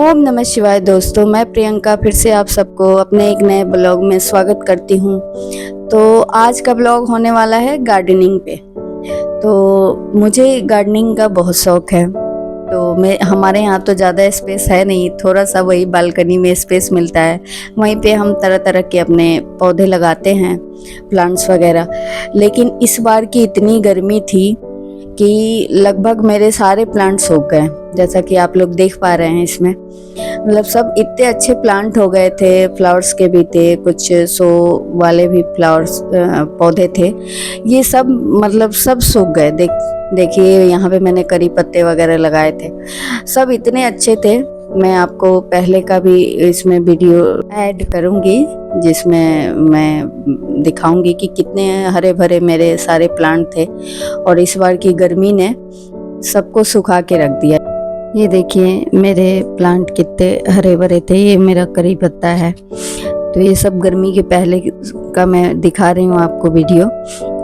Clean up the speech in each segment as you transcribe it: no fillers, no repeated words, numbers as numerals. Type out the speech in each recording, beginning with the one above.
ओम नमः शिवाय दोस्तों, मैं प्रियंका फिर से आप सबको अपने एक नए ब्लॉग में स्वागत करती हूँ। तो आज का ब्लॉग होने वाला है गार्डनिंग पे। तो मुझे गार्डनिंग का बहुत शौक है। तो मैं हमारे यहाँ तो ज़्यादा स्पेस है नहीं, थोड़ा सा वही बालकनी में स्पेस मिलता है, वहीं पे हम तरह तरह के अपने पौधे लगाते हैं, प्लांट्स वगैरह। लेकिन इस बार की इतनी गर्मी थी कि लगभग मेरे सारे प्लांट सूख गए, जैसा कि आप लोग देख पा रहे हैं इसमें। मतलब सब इतने अच्छे प्लांट हो गए थे, फ्लावर्स के भी थे, कुछ शो वाले भी फ्लावर्स पौधे थे, ये सब मतलब सब सूख गए। देखिए यहाँ पे मैंने करी पत्ते वगैरह लगाए थे, सब इतने अच्छे थे। मैं आपको पहले का भी इसमें वीडियो ऐड करूँगी जिसमें मैं दिखाऊंगी कि कितने हरे भरे मेरे सारे प्लांट थे, और इस बार की गर्मी ने सबको सुखा के रख दिया। ये देखिए मेरे प्लांट कितने हरे भरे थे, ये मेरा करी पत्ता है। तो ये सब गर्मी के पहले का मैं दिखा रही हूँ आपको वीडियो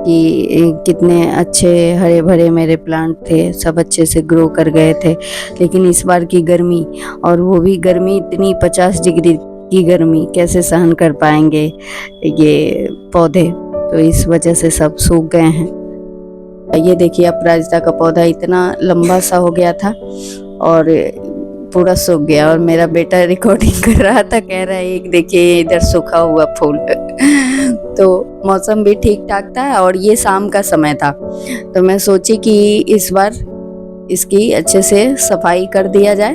कि कितने अच्छे हरे भरे मेरे प्लांट थे, सब अच्छे से ग्रो कर गए थे। लेकिन इस बार की गर्मी, और वो भी गर्मी इतनी 50 डिग्री की गर्मी, कैसे सहन कर पाएंगे ये पौधे, तो इस वजह से सब सूख गए हैं। ये देखिए अपराजिता का पौधा इतना लंबा सा हो गया था और पूरा सूख गया, और मेरा बेटा रिकॉर्डिंग कर रहा था, कह रहा है एक देखिए इधर सूखा हुआ फूल। तो मौसम भी ठीक ठाक था और ये शाम का समय था, तो मैं सोची कि इस बार इसकी अच्छे से सफाई कर दिया जाए।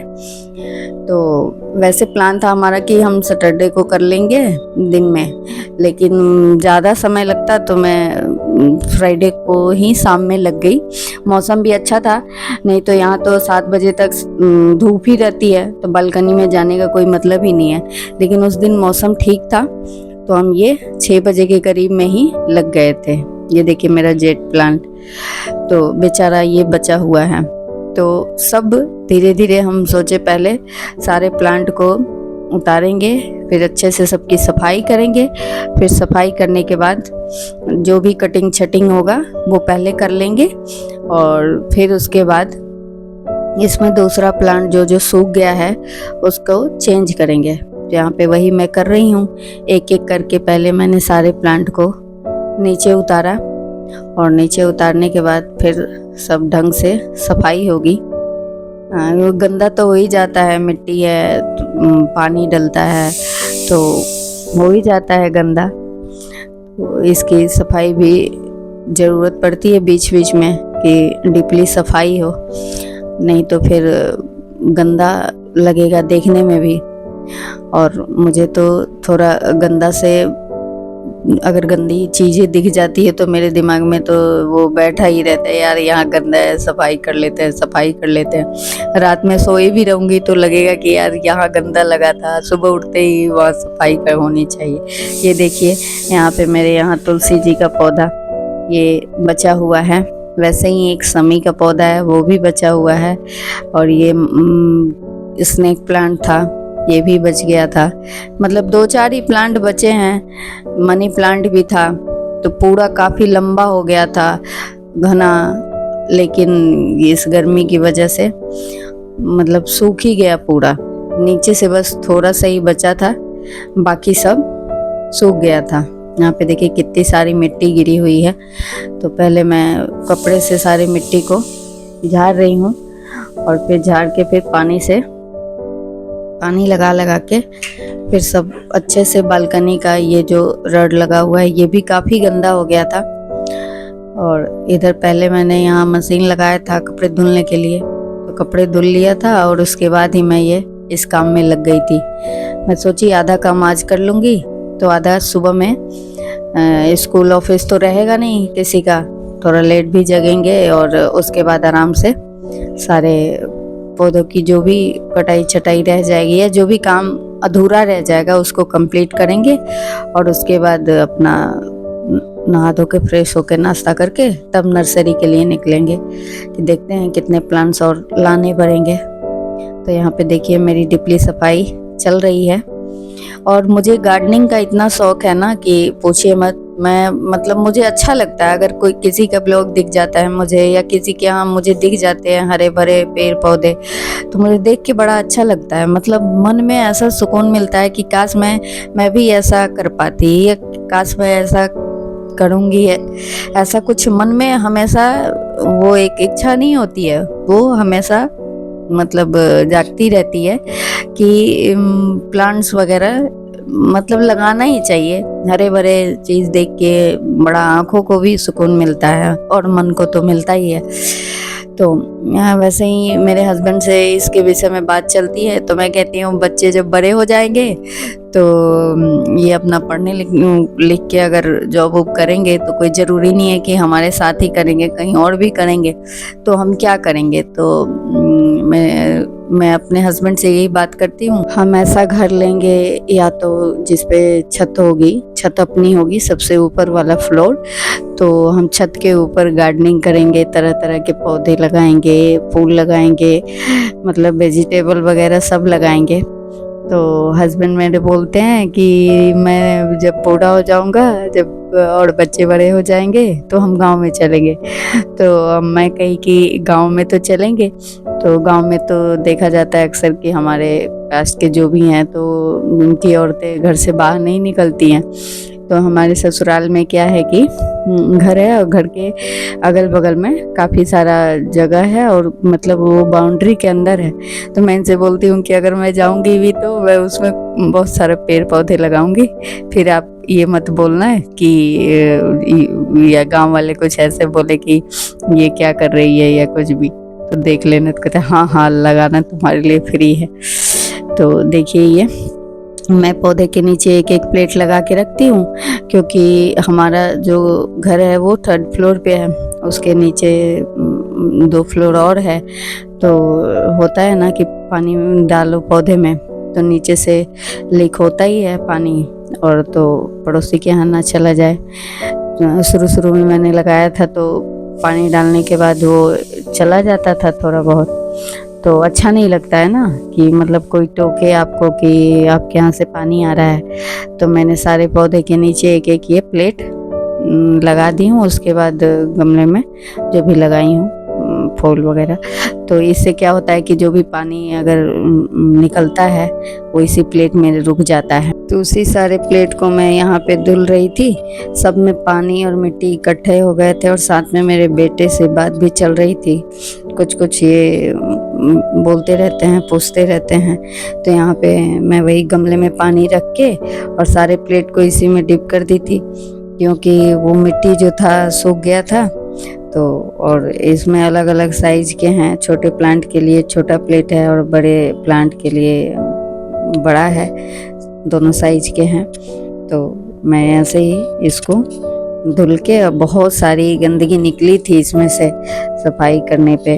तो वैसे प्लान था हमारा कि हम सैटरडे को कर लेंगे दिन में, लेकिन ज़्यादा समय लगता तो मैं फ्राइडे को ही शाम में लग गई। मौसम भी अच्छा था, नहीं तो यहाँ तो 7 बजे तक धूप ही रहती है, तो बालकनी में जाने का कोई मतलब ही नहीं है। लेकिन उस दिन मौसम ठीक था, तो हम ये 6 बजे के करीब में ही लग गए थे। ये देखिए मेरा जेट प्लांट, तो बेचारा ये बचा हुआ है। तो सब धीरे धीरे हम सोचे पहले सारे प्लांट को उतारेंगे, फिर अच्छे से सबकी सफाई करेंगे। फिर सफाई करने के बाद जो भी कटिंग छटिंग होगा वो पहले कर लेंगे, और फिर उसके बाद इसमें दूसरा प्लांट जो सूख गया है उसको चेंज करेंगे। यहाँ पे वही मैं कर रही हूँ, एक एक करके पहले मैंने सारे प्लांट को नीचे उतारा, और नीचे उतारने के बाद फिर सब ढंग से सफाई होगी। वो गंदा तो हो ही जाता है, मिट्टी है, पानी डलता है तो हो ही जाता है गंदा। तो इसकी सफाई भी ज़रूरत पड़ती है बीच बीच में कि डीपली सफाई हो, नहीं तो फिर गंदा लगेगा देखने में भी। और मुझे तो थोड़ा गंदा से, अगर गंदी चीज़ें दिख जाती है तो मेरे दिमाग में तो वो बैठा ही रहता है, यार यहाँ गंदा है, सफाई कर लेते हैं, सफाई कर लेते हैं। रात में सोई भी रहूँगी तो लगेगा कि यार यहाँ गंदा लगा था, सुबह उठते ही वहाँ सफाई कर होनी चाहिए। ये देखिए यहाँ पे मेरे यहाँ तुलसी जी का पौधा ये बचा हुआ है, वैसे ही एक समी का पौधा है वो भी बचा हुआ है, और ये स्नेक प्लांट था ये भी बच गया था। मतलब 2-4 ही प्लांट बचे हैं। मनी प्लांट भी था, तो पूरा काफ़ी लंबा हो गया था, घना, लेकिन इस गर्मी की वजह से मतलब सूख ही गया पूरा। नीचे से बस थोड़ा सा ही बचा था, बाकी सब सूख गया था। यहाँ पे देखिए कितनी सारी मिट्टी गिरी हुई है, तो पहले मैं कपड़े से सारी मिट्टी को झाड़ रही हूँ, और फिर झाड़ के फिर पानी लगा लगा के फिर सब अच्छे से बालकनी का ये जो रड लगा हुआ है ये भी काफ़ी गंदा हो गया था। और इधर पहले मैंने यहाँ मशीन लगाया था कपड़े धुलने के लिए, तो कपड़े धुल लिया था और उसके बाद ही मैं ये इस काम में लग गई थी। मैं सोची आधा काम आज कर लूँगी, तो आधा सुबह में स्कूल ऑफिस तो रहेगा नहीं किसी का, थोड़ा लेट भी जगेंगे, और उसके बाद आराम से सारे पौधों की जो भी कटाई छटाई रह जाएगी या जो भी काम अधूरा रह जाएगा उसको कंप्लीट करेंगे, और उसके बाद अपना नहा धो के फ्रेश होकर नाश्ता करके तब नर्सरी के लिए निकलेंगे कि देखते हैं कितने प्लांट्स और लाने पड़ेंगे। तो यहाँ पे देखिए मेरी डीपली सफाई चल रही है, और मुझे गार्डनिंग का इतना शौक है ना कि पूछिए मत। मैं मतलब मुझे अच्छा लगता है अगर कोई किसी का ब्लॉग दिख जाता है मुझे, या किसी के यहाँ मुझे दिख जाते हैं हरे भरे पेड़ पौधे, तो मुझे देख के बड़ा अच्छा लगता है। मतलब मन में ऐसा सुकून मिलता है कि काश मैं भी ऐसा कर पाती, या काश मैं ऐसा करूँगी। ऐसा कुछ मन में हमेशा वो एक इच्छा नहीं होती है, वो हमेशा मतलब जागती रहती है कि प्लांट्स वगैरह मतलब लगाना ही चाहिए। हरे भरे चीज देख के बड़ा आंखों को भी सुकून मिलता है और मन को तो मिलता ही है। तो वैसे ही मेरे हस्बैंड से इसके विषय में बात चलती है, तो मैं कहती हूँ बच्चे जब बड़े हो जाएंगे तो ये अपना पढ़ने लिख के अगर जॉब वॉब करेंगे तो कोई ज़रूरी नहीं है कि हमारे साथ ही करेंगे, कहीं और भी करेंगे, तो हम क्या करेंगे। तो मैं अपने हस्बैंड से यही बात करती हूँ, हम ऐसा घर लेंगे या तो जिसपे छत होगी, छत अपनी होगी, सबसे ऊपर वाला फ्लोर, तो हम छत के ऊपर गार्डनिंग करेंगे, तरह तरह के पौधे लगाएंगे, फूल लगाएंगे, मतलब वेजिटेबल वगैरह सब लगाएंगे। तो हस्बैंड मेरे बोलते हैं कि मैं जब बूढ़ा हो जाऊंगा, जब और बच्चे बड़े हो जाएंगे तो हम गांव में चलेंगे। तो मैं कही कि गांव में तो चलेंगे, तो गांव में तो देखा जाता है अक्सर कि हमारे कास्ट के जो भी हैं तो उनकी औरतें घर से बाहर नहीं निकलती हैं। तो हमारे ससुराल में क्या है कि घर है और घर के अगल बगल में काफ़ी सारा जगह है और मतलब वो बाउंड्री के अंदर है। तो मैं इनसे बोलती हूँ कि अगर मैं जाऊँगी भी तो मैं उसमें बहुत सारे पेड़ पौधे लगाऊंगी, फिर आप ये मत बोलना है कि या गांव वाले कुछ ऐसे बोले कि ये क्या कर रही है या कुछ भी, तो देख लेना। तो कहते हाँ हाँ लगाना तुम्हारे लिए फ्री है। तो देखिए ये मैं पौधे के नीचे एक एक प्लेट लगा के रखती हूँ, क्योंकि हमारा जो घर है वो 3rd फ्लोर पे है, उसके नीचे 2 फ्लोर और है। तो होता है ना कि पानी डालो पौधे में तो नीचे से लीक होता ही है पानी, और तो पड़ोसी के यहाँ ना चला जाए। शुरू शुरू में मैंने लगाया था तो पानी डालने के बाद वो चला जाता था थोड़ा बहुत, तो अच्छा नहीं लगता है ना कि मतलब कोई टोके आपको कि आपके यहाँ से पानी आ रहा है। तो मैंने सारे पौधे के नीचे एक एक ये प्लेट लगा दी हूँ, उसके बाद गमले में जो भी लगाई हूँ फूल वगैरह। तो इससे क्या होता है कि जो भी पानी अगर निकलता है वो इसी प्लेट में रुक जाता है। तो उसी सारे प्लेट को मैं यहाँ पे धुल रही थी, सब में पानी और मिट्टी इकट्ठे हो गए थे, और साथ में मेरे बेटे से बात भी चल रही थी। कुछ ये बोलते रहते हैं, पूछते रहते हैं। तो यहाँ पे मैं वही गमले में पानी रख के और सारे प्लेट को इसी में डिप कर दी थी, क्योंकि वो मिट्टी जो था सूख गया था। तो और इसमें अलग अलग साइज के हैं, छोटे प्लांट के लिए छोटा प्लेट है और बड़े प्लांट के लिए बड़ा है, दोनों साइज के हैं। तो मैं ऐसे ही इसको धुल के, बहुत सारी गंदगी निकली थी इसमें से सफाई करने पे,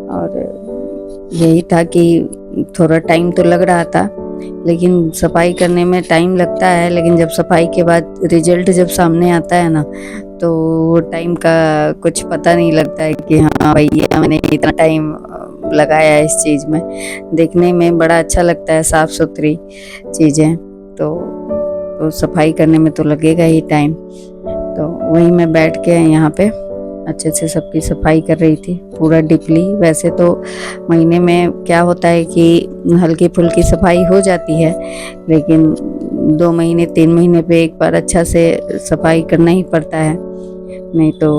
और यही था कि थोड़ा टाइम तो लग रहा था, लेकिन सफाई करने में टाइम लगता है, लेकिन जब सफाई के बाद रिजल्ट जब सामने आता है ना तो वो टाइम का कुछ पता नहीं लगता है कि हाँ भाई ये मैंने इतना टाइम लगाया है इस चीज़ में। देखने में बड़ा अच्छा लगता है साफ़ सुथरी चीज़ें, तो सफाई करने में तो लगेगा ही टाइम। तो वहीं मैं बैठ के यहाँ पे अच्छे से सबकी सफाई कर रही थी पूरा डीपली। वैसे तो महीने में क्या होता है कि हल्की फुल्की सफाई हो जाती है, लेकिन 2 महीने 3 महीने पे एक बार अच्छा से सफाई करना ही पड़ता है, नहीं तो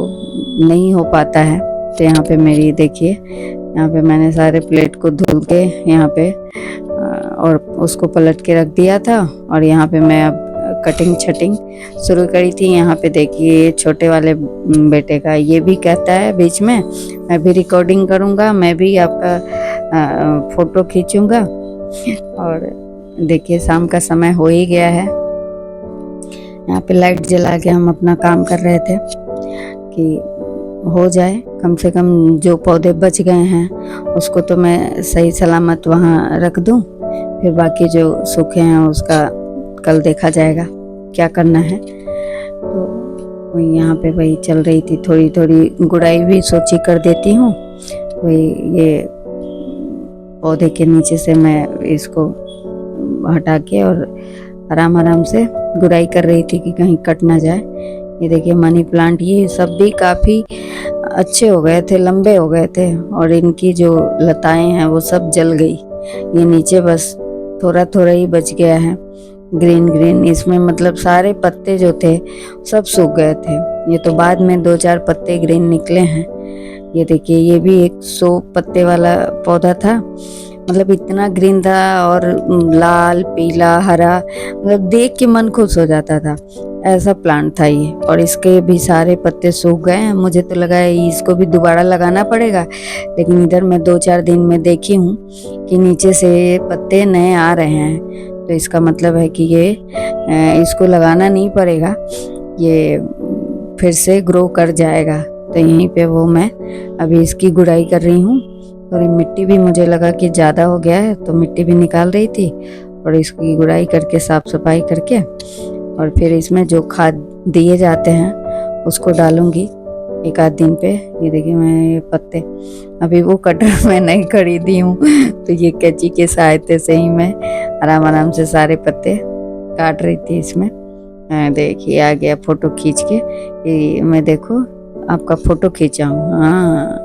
नहीं हो पाता है। तो यहाँ पे मेरी देखिए, यहाँ पे मैंने सारे प्लेट को धुल के यहाँ पे और उसको पलट के रख दिया था, और यहाँ पे मैं अब कटिंग छटिंग शुरू करी थी। यहाँ पे देखिए छोटे वाले बेटे का ये भी कहता है बीच में मैं भी रिकॉर्डिंग करूँगा, मैं भी आपका फ़ोटो खींचूँगा। और देखिए शाम का समय हो ही गया है, यहाँ पे लाइट जला के हम अपना काम कर रहे थे कि हो जाए कम से कम। जो पौधे बच गए हैं उसको तो मैं सही सलामत वहाँ रख दूँ, फिर बाकी जो सूखे हैं उसका कल देखा जाएगा क्या करना है। तो यहाँ पे वही चल रही थी, थोड़ी थोड़ी गुड़ाई भी सोची कर देती हूँ। वही ये पौधे के नीचे से मैं इसको हटा के और आराम आराम से गुड़ाई कर रही थी कि कहीं कट ना जाए। ये देखिए मनी प्लांट, ये सब भी काफ़ी अच्छे हो गए थे, लंबे हो गए थे, और इनकी जो लताएं हैं वो सब जल गई। ये नीचे बस थोड़ा थोड़ा ही बच गया है ग्रीन ग्रीन। इसमें मतलब सारे पत्ते जो थे सब सूख गए थे। ये तो बाद में 2-4 पत्ते ग्रीन निकले हैं। ये देखिए ये भी एक 100 पत्ते वाला पौधा था, मतलब इतना ग्रीन था, और लाल पीला हरा, मतलब देख के मन खुश हो जाता था, ऐसा प्लांट था ये। और इसके भी सारे पत्ते सूख गए हैं। मुझे तो लगा है इसको भी दोबारा लगाना पड़ेगा, लेकिन इधर मैं 2-4 दिन में देखी हूँ कि नीचे से पत्ते नए आ रहे हैं, तो इसका मतलब है कि ये इसको लगाना नहीं पड़ेगा, ये फिर से ग्रो कर जाएगा। तो यहीं पे वो मैं अभी इसकी गुड़ाई कर रही हूँ। थोड़ी मिट्टी भी मुझे लगा कि ज़्यादा हो गया है, तो मिट्टी भी निकाल रही थी, और इसकी गुड़ाई करके साफ सफाई करके, और फिर इसमें जो खाद दिए जाते हैं उसको डालूंगी 1-आध दिन पे। ये देखिए मैं ये पत्ते अभी वो कटर में नहीं खरीदी हूँ, तो ये कैंची के सहायता से ही मैं आराम आराम से सारे पत्ते काट रही थी इसमें। देखिए आ गया फोटो खींच के, मैं देखो आपका फोटो खींचा हूँ। हाँ,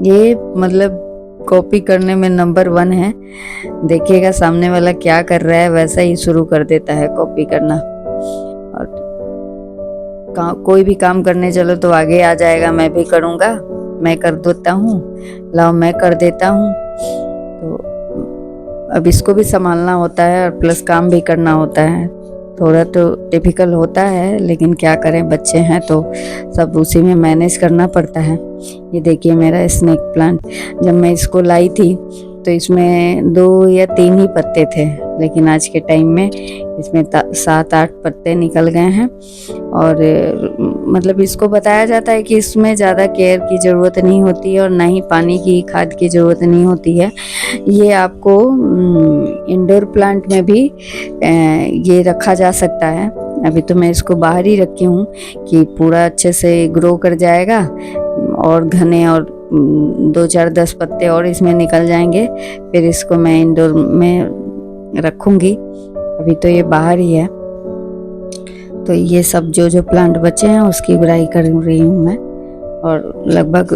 ये मतलब कॉपी करने में नंबर 1 है। देखिएगा सामने वाला क्या कर रहा है वैसा ही शुरू कर देता है कॉपी करना, और कोई भी काम करने चलो तो आगे आ जाएगा, मैं भी करूँगा, मैं कर देता हूँ, लाओ मैं कर देता हूँ। तो अब इसको भी संभालना होता है और प्लस काम भी करना होता है। थोड़ा तो टिपिकल होता है, लेकिन क्या करें, बच्चे हैं तो सब उसी में मैनेज करना पड़ता है। ये देखिए मेरा स्नेक प्लांट, जब मैं इसको लाई थी तो इसमें 2 या 3 ही पत्ते थे, लेकिन आज के टाइम में इसमें 7-8 पत्ते निकल गए हैं। और मतलब इसको बताया जाता है कि इसमें ज़्यादा केयर की ज़रूरत नहीं होती है, और ना ही पानी की खाद की ज़रूरत नहीं होती है। ये आपको इंडोर प्लांट में भी ये रखा जा सकता है। अभी तो मैं इसको बाहर ही रखी हूँ कि पूरा अच्छे से ग्रो कर जाएगा, और घने, और 2-4-10 पत्ते और इसमें निकल जाएंगे, फिर इसको मैं इंडोर में रखूँगी। अभी तो ये बाहर ही है। तो ये सब जो प्लांट बचे हैं उसकी गुड़ाई कर रही हूँ मैं, और लगभग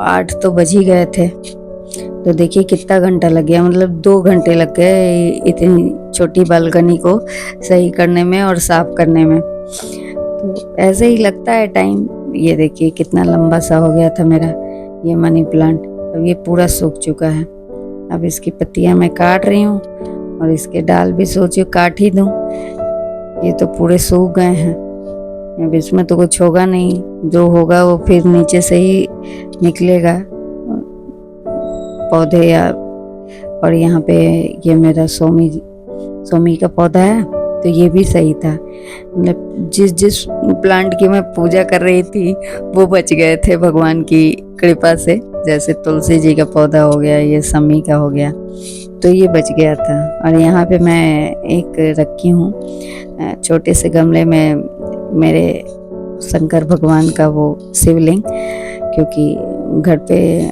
8 तो बज ही गए थे। तो देखिए कितना घंटा लग गया, मतलब 2 घंटे लग गए इतनी छोटी बालकनी को सही करने में और साफ करने में। तो ऐसे ही लगता है टाइम। ये देखिए कितना लंबा सा हो गया था मेरा ये मनी प्लांट, अब ये पूरा सूख चुका है। अब इसकी पत्तियां मैं काट रही हूँ, और इसके डाल भी सोचो काट ही दूँ, ये तो पूरे सूख गए हैं। अब इसमें तो कुछ होगा नहीं, जो होगा वो फिर नीचे से ही निकलेगा पौधे या। और यहाँ पे ये मेरा सोमी का पौधा है, तो ये भी सही था, मतलब जिस प्लांट की मैं पूजा कर रही थी वो बच गए थे भगवान की कृपा से। जैसे तुलसी जी का पौधा हो गया, ये समी का हो गया, तो ये बच गया था। और यहाँ पे मैं एक रखी हूँ छोटे से गमले में मेरे शंकर भगवान का वो शिवलिंग, क्योंकि घर पे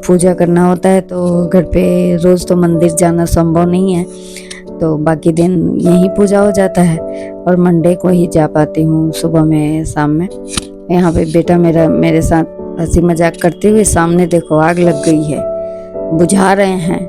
पूजा करना होता है, तो घर पे रोज़ तो मंदिर जाना संभव नहीं है, तो बाकी दिन यहीं पूजा हो जाता है, और मंडे को ही जा पाती हूँ सुबह में शाम में। यहाँ पे बेटा मेरे साथ हंसी मजाक करते हुए, सामने देखो आग लग गई है, बुझा रहे हैं।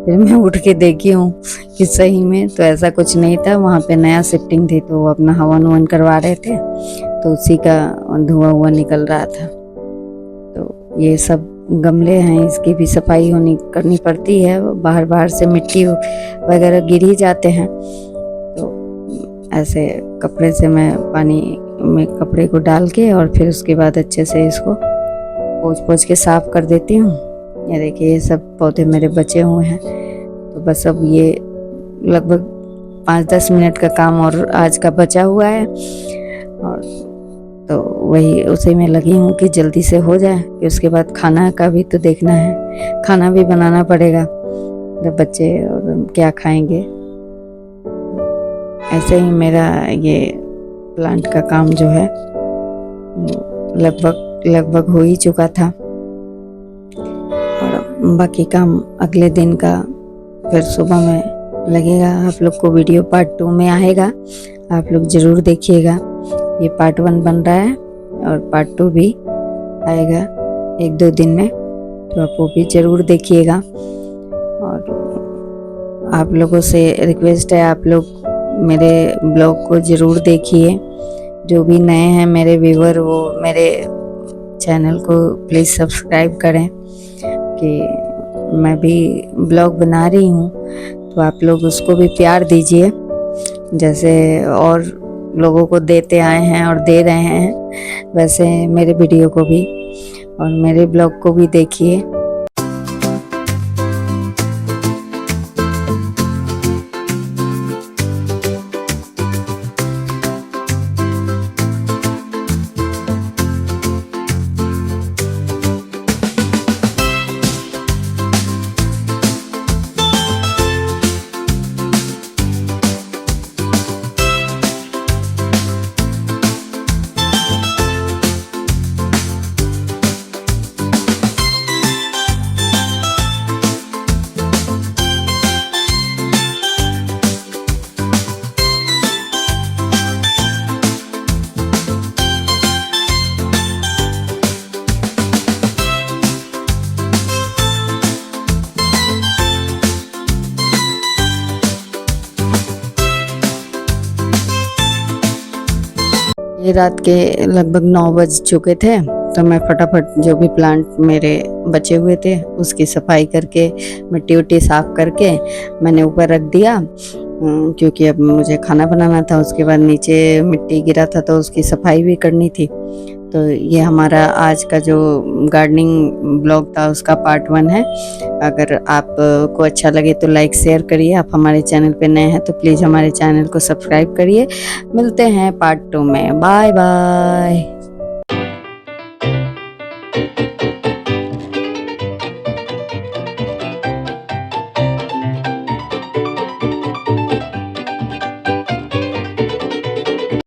फिर मैं उठ के देखी हूँ कि सही में तो ऐसा कुछ नहीं था, वहाँ पे नया शिफ्टिंग थी तो वो अपना हवन ववन करवा रहे थे, तो उसी का धुआं हुआ निकल रहा था। तो ये सब गमले हैं, इसकी भी सफाई करनी पड़ती है, बाहर से मिट्टी वगैरह गिर ही जाते हैं, तो ऐसे कपड़े से मैं पानी में कपड़े को डाल के, और फिर उसके बाद अच्छे से इसको पोंछ के साफ कर देती हूँ। ये देखिए ये सब पौधे मेरे बचे हुए हैं, तो बस अब ये लगभग 5-10 मिनट का काम और आज का बचा हुआ है, और तो वही उसी में लगी हूँ कि जल्दी से हो जाए, कि उसके बाद खाना का भी तो देखना है, खाना भी बनाना पड़ेगा, जब बच्चे और क्या खाएंगे। ऐसे ही मेरा ये प्लांट का काम जो है लगभग हो ही चुका था, और बाकी काम अगले दिन का फिर सुबह में लगेगा आप लोग को वीडियो पार्ट 2 में आएगा, आप लोग ज़रूर देखिएगा। ये पार्ट 1 बन रहा है और पार्ट 2 भी आएगा 1-2 दिन में, तो आप वो भी ज़रूर देखिएगा। और आप लोगों से रिक्वेस्ट है, आप लोग मेरे ब्लॉग को ज़रूर देखिए। जो भी नए हैं मेरे व्यूअर, वो मेरे चैनल को प्लीज़ सब्सक्राइब करें कि मैं भी ब्लॉग बना रही हूँ, तो आप लोग उसको भी प्यार दीजिए जैसे और लोगों को देते आए हैं और दे रहे हैं, वैसे मेरे वीडियो को भी और मेरे ब्लॉग को भी देखिए। ये रात के लगभग 9 बज चुके थे, तो मैं फटाफट जो भी प्लांट मेरे बचे हुए थे उसकी सफाई करके मिट्टी उट्टी साफ करके मैंने ऊपर रख दिया, क्योंकि अब मुझे खाना बनाना था। उसके बाद नीचे मिट्टी गिरा था तो उसकी सफाई भी करनी थी। तो ये हमारा आज का जो गार्डनिंग ब्लॉग था उसका पार्ट 1 है। अगर आपको अच्छा लगे तो लाइक शेयर करिए। आप हमारे चैनल पे नए हैं तो प्लीज़ हमारे चैनल को सब्सक्राइब करिए। मिलते हैं पार्ट 2 में। Bye bye.